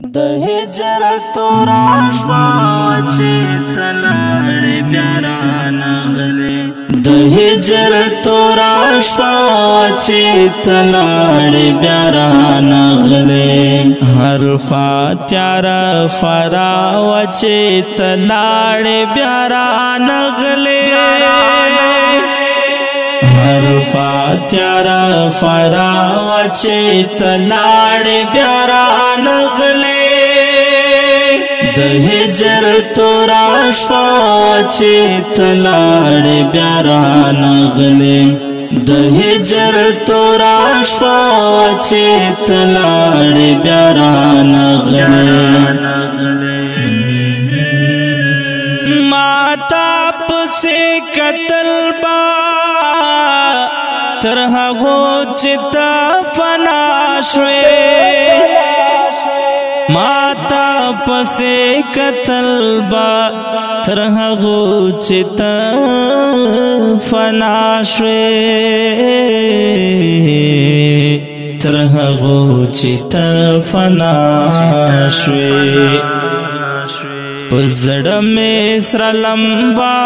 د هجر تورا شپه چې تلاړې بیا رانغلې د هجر تورا شپه چې تلاړې بیا رانغلې هر خوا تیاره خورا چې تلاړې بیا رانغلې هر خوا تیاره خورا چې تلاړې بیا رانغلې د هجر تورا شپه چې تلاړې بیا رانغلې د هجر تورا شپه چې تلاړې بیا رانغلې ماتا پسې قتل با تر هغو چې تا فنا شوې ماتا پسې قتل با تر هغو چې تا فنا شوې تر هغو چې تا فنا شوې پزړه مې سره لمبا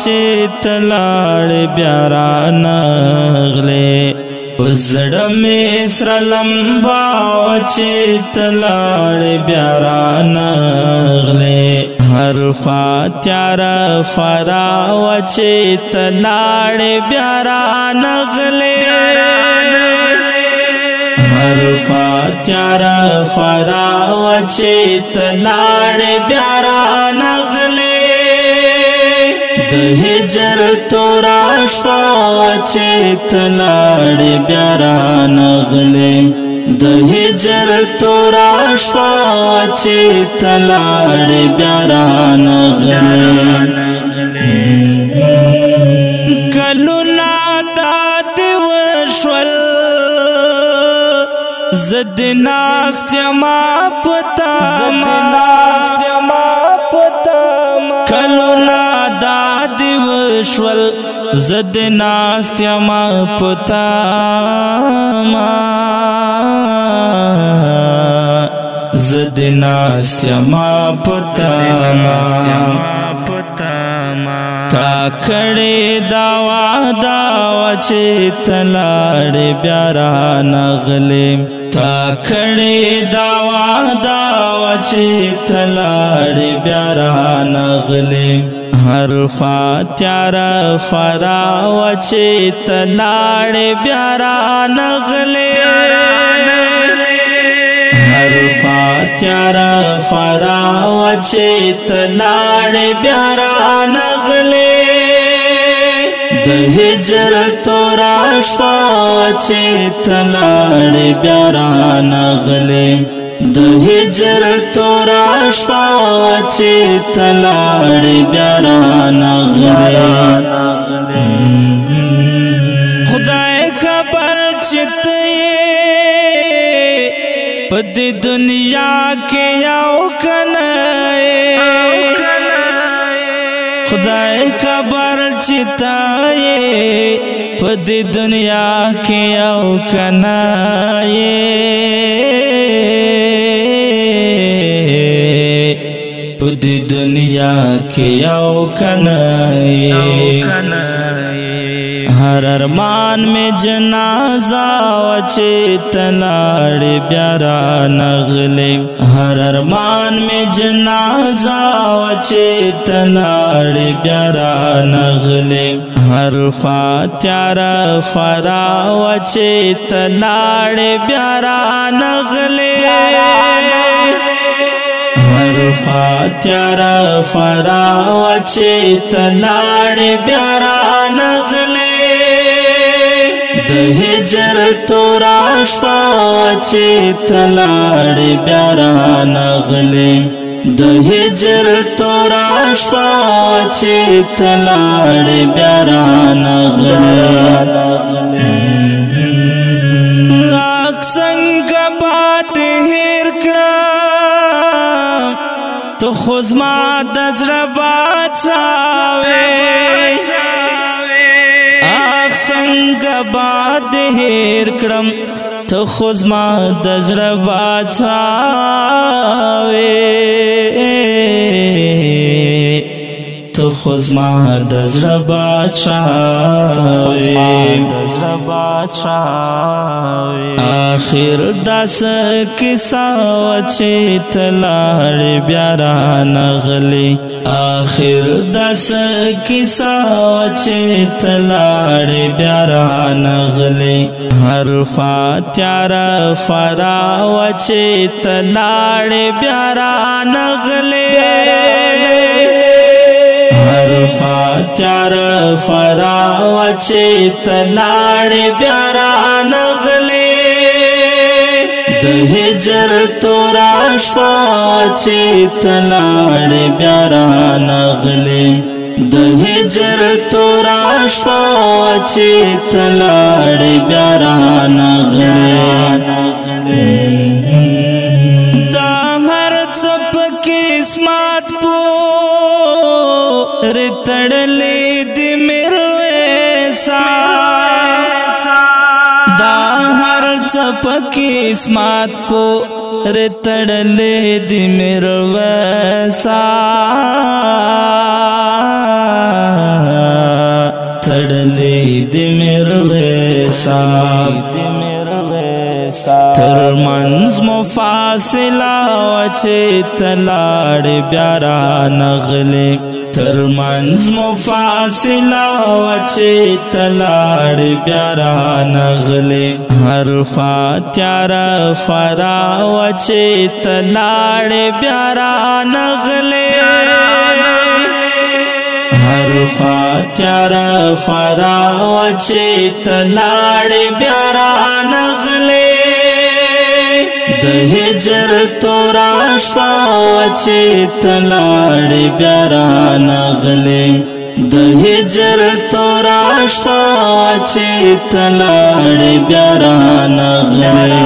چې تلاړې بیا رانغلې پزړه مې سره لمبا چې تلاړې بیا رانغلې هر خوا تیاره خورا چې تلاړې بیا رانغلې هر خوا تیاره خورا چې تلاړې بیا رانغلې د هجر تورا شپه چې تلاړې بیا رانغلې د هجر تورا شپه چې تلاړې بیا رانغلې کلونه داتې وشول زد نافت ما پتا کلونا دادی وشول زد نافت ما پتا زد نافت ما پتا تا کړې داوا چې تلاړې بیا رانغلې تا کړې داوا چې تلاړې بیا رانغلې هر خوا تیاره خورا چې تلاړې بیا رانغلې هر خوا تیاره خورا چې تلاړې بیا رانغلې د هجر تورا شپه چې تلاړې بیا رانغلې د هجر تورا شپه چې تلاړې بیا رانغلې خدای خبر چې ته په دې دنیا کې یو کنه خدای خبر چې تا په دې دنیا کې یو کنه په دې دنیا کې یو کنه هر ارمان میں جنازہ چې تلاړې بیا رانغلې هر ارمان میں جنازہ چې تلاړې بیا رانغلې هر خوا تیاره خورا چې تلاړې بیا رانغلې هر خوا تیاره خورا چې تلاړې بیا رانغلې د هجر تورا شپه چې تلاړې بیا رانغلې د هجر تورا شپه چې تلاړې بیا رانغلې لاک څنګه باد هېر کړم تو خو زما د زړه باچاوې څنګه باد هېر کړم ته خو زما د زړه باچا تو خزما دزر بادشاوی آخر داس کسا وچی تلاړ بیا را نغلی آخر داس کسا وچی تلاړ بیا را نغلی هر خوا تیار خورا وچی تلاړ بیا را نغلی هر خوا تیار خورا وچی تلاړ بیا را نغلی د هجر تورا شپه چې تلاړ بیا را نغلی د هجر تورا شپه چې تلاړ بیا را نغلی دا هر څه پکې اسمات پور تړلې دې میرویسا دا هر څه پکې اسمات پور تړلې دې میرویسا تړلې دې میرویسا تر منځ مفاصله وچې تلاړ بیا را نغلی تر منځ مفاصله وچې تلاړ بیا را نغلی هر خوا تیار خورا وچې تلاړ بیا را نغلی هر خوا تیار خورا وچې تلاړ بیا را نغلی د هجر تورا شپه وچې تلاړ بیا را نغلی د هجر تورا شپه وچې تلاړ بیا را نغلی